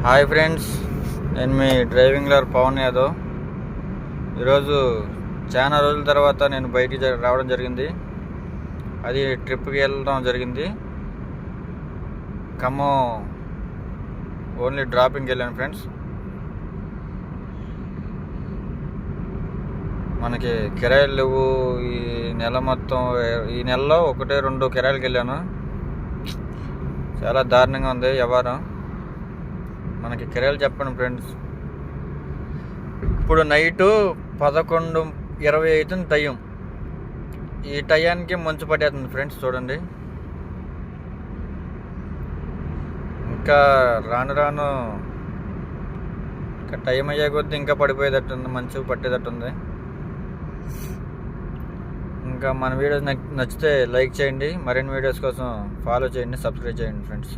Hi friends, నేను మీ driving లర్ Pawan Yadav. ఈరోజు చాలా రోజుల తర్వాత నేను బయటికి రావడం జరిగింది. అది ట్రిప్కి వెళ్ళడం జరిగింది. ఖమ్మం ఓన్లీ డ్రాపింగ్కి వెళ్ళాను ఫ్రెండ్స్. మనకి కిరాయిలు లేవు ఈ నెల మొత్తం. ఈ నెలలో 1-2 కిరాయిలకి వెళ్ళాను. చాలా దారుణంగా ఉంది వ్యవహారం. మనకి కిరాయిలు చెప్పండి ఫ్రెండ్స్. ఇప్పుడు నైటు 11:20 అవుతుంది టైం. ఈ టయానికి మంచు పట్టేస్తుంది ఫ్రెండ్స్, చూడండి. ఇంకా రాను ఇంకా టైం అయ్యే కొద్దీ ఇంకా పడిపోయేటట్టుంది, మంచు పట్టేటట్టుంది. ఇంకా మన వీడియోస్ నచ్చితే లైక్ చేయండి. మరిన్ని వీడియోస్ కోసం ఫాలో చేయండి, సబ్స్క్రైబ్ చేయండి ఫ్రెండ్స్.